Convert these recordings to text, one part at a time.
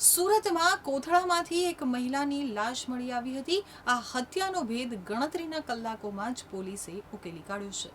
સુરતમાં કોથળામાંથી એક મહિલાની લાશ મળી આવી હતી। આ હત્યાનો ભેદ ગણતરીના કલાકોમાં જ પોલીસે ઉકેલી કાઢ્યો છે।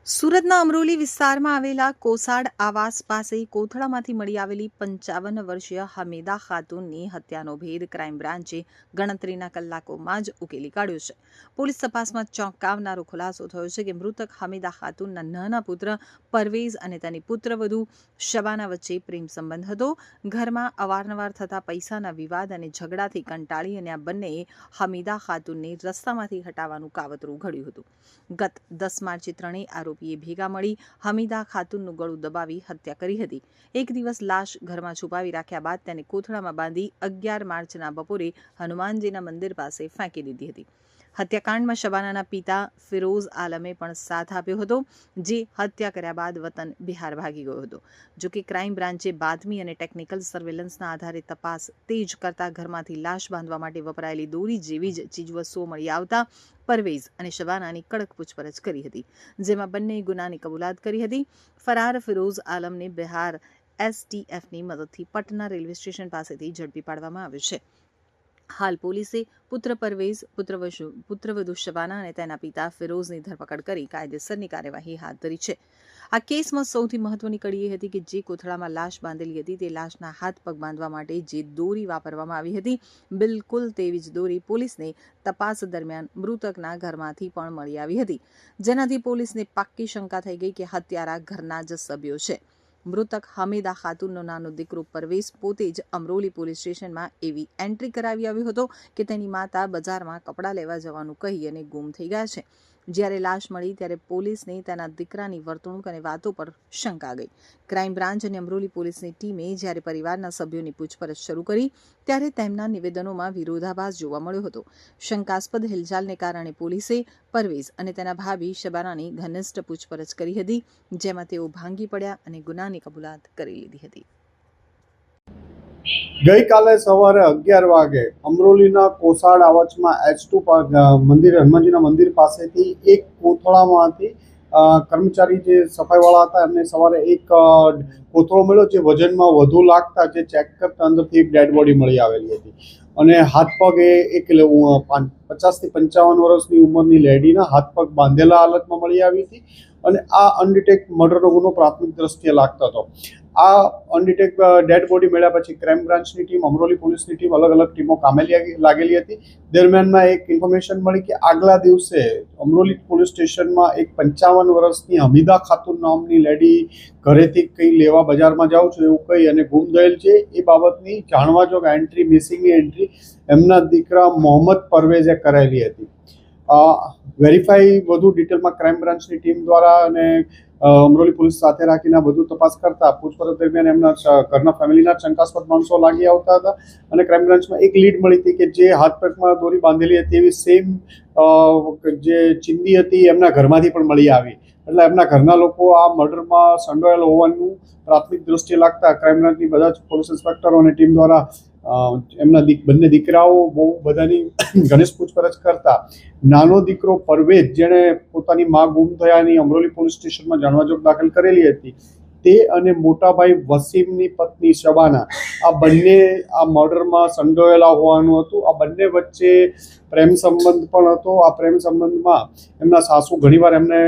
સુરતના અમરોલી વિસ્તારમાં આવેલા કોસાડ આવાસ પાસે કોથળામાંથી મળી આવેલી 55 વર્ષીય હમીદા ખાતુનની હત્યાનો ભેદ ક્રાઇમ બ્રાન્ચે ગણતરીના કલાકોમાં જ ઉકેલી કાઢ્યો છે। પોલીસ તપાસમાં ચોંકાવનારો ખુલાસો થયો છે કે મૃતક હમીદા ખાતુનના નાના પુત્ર પરવેઝ અને તેની પુત્રવધુ શબાના વચ્ચે પ્રેમ સંબંધ હતો। ઘરમાં અવારનવાર થતા પૈસાના વિવાદ અને ઝઘડાથી કંટાળી અને આ બંનેએ હમીદા ખાતુનને રસ્તામાંથી હટાવવાનું કાવતરું ઘડ્યું હતું। ગત 10 માર્ચે ત્રણેય આરોપીએ ભેગા મળી હમીદા ખાતુનનું ગળું દબાવી હત્યા કરી હતી। એક દિવસ લાશ ઘરમાં છુપાવી રાખ્યા બાદ તેને કોથળામાં બાંધી 11 માર્ચના બપોરે હનુમાનજીના મંદિર પાસે ફેંકી દીધી હતી। હત્યાકાંડમાં શબાનાના પિતા ફિરોઝ આલમે પણ સાથ આપ્યો હતો, જે હત્યા કર્યા બાદ વતન બિહાર ભાગી ગયો હતો। જો કે ક્રાઇમ બ્રાન્ચે બાતમી અને ટેકનિકલ સર્વેલન્સના આધારે તપાસ તેજ કરતા ઘરમાંથી લાશ બાંધવા માટે વપરાયેલી દોરી જેવી જ ચીજવસ્તુઓ મળી આવતા પરવેઝ અને શબાનાની કડક પૂછપરછ કરી હતી, જેમાં બંને ગુનાની કબૂલાત કરી હતી। ફરાર ફિરોઝ આલમને બિહાર એસટીએફની મદદથી પટના રેલવે સ્ટેશન પાસેથી ઝડપી પાડવામાં આવ્યો છે। હાલ પોલીસે પુત્ર પરવેઝ, પુત્રવધુ શબાના અને તેના પિતા ફિરોઝની ધરપકડ કરી કાયદેસરની કાર્યવાહી હાથ ધરી છે। આ કેસમાં સૌથી મહત્વની કડી એ હતી કે જે કોથળામાં લાશ બાંધેલી હતી તે લાશના હાથ પગ બાંધવા માટે જે દોરી વાપરવામાં આવી હતી, બિલકુલ તેવી જ દોરી પોલીસને તપાસ દરમિયાન મૃતકના ઘરમાંથી પણ મળી આવી હતી, જેનાથી પોલીસને પાક્કી શંકા થઈ ગઈ કે હત્યારા ઘરના જ સભ્યો છે। મૃતક હમીદા ખાતુનનો નાનો દીકરો પરવેઝ પોતે જ અમરોલી પોલીસ સ્ટેશનમાં એવી એન્ટ્રી કરાવી આવ્યો હતો કે તેની માતા બજારમાં કપડાં લેવા જવાનું કહી અને ગુમ થઈ ગયા છે। જ્યારે લાશ મળી ત્યારે પોલીસને તેના દીકરાની વર્તણૂક અને વાતો પર શંકા ગઈ। ક્રાઇમ બ્રાન્ચ અને અમરોલી પોલીસની ટીમે જ્યારે પરિવારના સભ્યોની પૂછપરછ શરૂ કરી ત્યારે તેમના નિવેદનોમાં વિરોધાભાસ જોવા મળ્યો હતો। શંકાસ્પદ હિલચાલને કારણે પોલીસે પરવેઝ અને તેના ભાભી શબાનાની ઘનિષ્ઠ પૂછપરછ કરી હતી, જેમાં તેઓ ભાંગી પડ્યા અને ગુનાની કબૂલાત કરી લીધી હતી। ગઈકાલે સવારે 11 વાગે અમરોલીના કોસાડ આવાસમાં H2 મંદિર હનુમાનજીના મંદિર પાસેથી એક કોથળામાંથી કર્મચારી જે સફાઈવાળા હતા એમને સવારે એક કોથળો મળ્યો, જે વજનમાં વધુ લાગતા જે ચેક કરતા અંદરથી એક ડેડ બોડી મળી આવેલી હતી અને હાથ પગ એક 50 થી 55 વર્ષની ઉંમરની લેડીના હાથ પગ બાંધેલા હાલતમાં મળી આવી હતી અને આ અનડિટેક્ટ મર્ડરનો ગુનો પ્રાથમિક દ્રષ્ટિએ લાગતો હતો। આ અનડિટેક્ટ ડેડ બોડી મળ્યા પછી ક્રાઇમ બ્રાન્ચની ટીમ, અમરોલી પોલીસની ટીમ, અલગ અલગ ટીમો કામે લાગેલી હતી। દરમિયાનમાં એક ઇન્ફોર્મેશન મળી કે આગલા દિવસે અમરોલી પોલીસ સ્ટેશનમાં એક 55 વર્ષની હમીદા ખાતુન નામની લેડી ઘરેથી કંઈ લેવા બજારમાં જાઉં છું એવું કહી અને ગુમ થયેલ છે। એ બાબતની જાણવા જોગ એન્ટ્રી, મિસિંગની એન્ટ્રી એમના દીકરા મોહમ્મદ પરવેઝે કરાયેલી હતી। વેરીફાઈ વધુ ડિટેલમાં ક્રાઇમ બ્રાન્ચની ટીમ દ્વારા અને અમરોલી પોલીસ સાથે રાખીને વધુ તપાસ કરતા પૂછપરછ દરમિયાન એમના ઘરના ફેમિલીના શંકાસ્પદ માણસો લાગી આવતા હતા અને ક્રાઇમ બ્રાન્ચમાં એક લીડ મળી હતી કે જે હાથ પગમાં દોરી બાંધેલી હતી એવી સેમ જે ચિંદી હતી એમના ઘરમાંથી પણ મળી આવી। એટલે એમના ઘરના લોકો આ મર્ડરમાં સંડોવાયેલ હોવાનું પ્રાથમિક દ્રષ્ટિએ લાગતા ક્રાઇમ બ્રાન્ચની બધા જ પોલીસ ઇન્સ્પેક્ટરો અને ટીમ દ્વારા એમના બંને દીકરાઓ બહુ બધાની ઘનિષ્ઠ પૂછપરછ કરતા નાનો દીકરો પરવેઝ, જેણે પોતાની મા ગુમ થયાની અમરોલી પોલીસ સ્ટેશનમાં જાણવાજોગ દાખલ કરેલી હતી, તે અને મોટા ભાઈ વસીમની પત્ની શબાના આ બંને આ મર્ડરમાં સંડોવાયેલા હોવાનું હતું। આ બંને વચ્ચે પ્રેમ સંબંધ પણ હતો। આ પ્રેમ સંબંધમાં એમના સાસુ ઘણીવાર એમને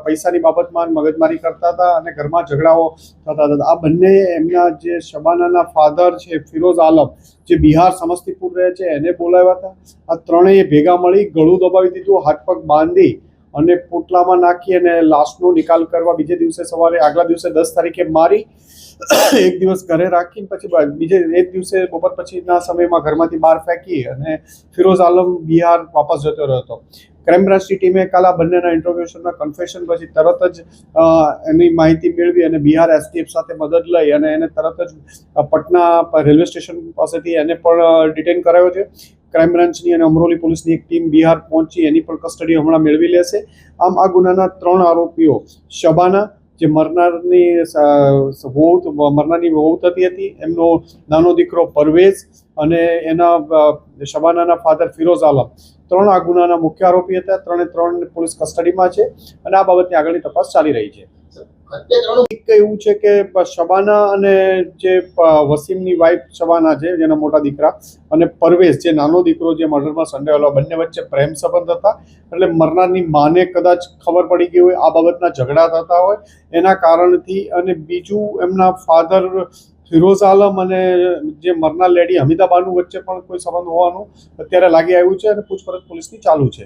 પૈસાની બાબતમાં મગજમારી કરતા હતા અને ઘરમાં ઝઘડાઓ થતા હતા। આ બંને એમના જે શબાનાના ફાધર છે ફિરોઝ આલમ, જે બિહાર સમસ્તીપુર રહે છે, એને બોલાવ્યા હતા। આ ત્રણેય ભેગા મળી ગળું દબાવી દીધું, હાથ પગ બાંધી અને પોટલામાં નાખી અને લાશનો નિકાલ કરવા બીજે દિવસે સવારે, આગલા દિવસે 10 તારીખે મારી એક દિવસ ઘરે રાખીને પછી બીજે એક દિવસે બપોર પછીના સમયમાં ઘરમાંથી બહાર ફેંકી અને ફિરોઝ આલમ બિહાર વાપસ જતો રહ્યો હતો। ક્રાઇમ બ્રાન્ચની ટીમે કાલે આ બંનેના ઇન્ટ્રોગેશનના કન્ફેશન પછી તરત જ એની માહિતી મેળવી અને બિહાર એસટીએફ સાથે મદદ લઈ અને એને તરત જ પટના રેલવે સ્ટેશન પાસેથી એને પણ ડિટેન કરાયો છે। ક્રાઇમ બ્રાન્ચની અને અમરોલી પોલીસની એક ટીમ બિહાર પહોંચી એની પણ કસ્ટડી હમણાં મેળવી લેશે। આમ આ ગુનાના 3 આરોપીઓ શબાના, જે મરનારની વહુ થતી હતી, એમનો નાનો દીકરો પરવેઝ અને એના શબાનાના ફાધર ફિરોઝ આલમ, 3 આ ગુનાના મુખ્ય આરોપી હતા। 3 પોલીસ કસ્ટડીમાં છે અને આ બાબતની આગળની તપાસ ચાલી રહી છે। એક એવું છે કે શબાના અને જે વસીમની વાઇફ શબાના છે, જેના મોટા દીકરા, અને પરવેશ જે નાનો દીકરો જે મર્ડરમાં સંડોવાયેલો, બંને વચ્ચે પ્રેમ સંબંધ હતા. એટલે મરનારની માને કદાચ ખબર પડી ગઈ હોય, આ બાબતના ઝઘડા થતા હોય એના કારણથી. અને બીજું એમના ફાધર ફિરોઝ આલમ અને જે મરનાર લેડી હમીદાબાનુ વચ્ચે પણ કોઈ સંબંધ હોવાનું અત્યારે લાગી આવ્યું છે અને પૂછપરછ પોલીસની ચાલુ છે.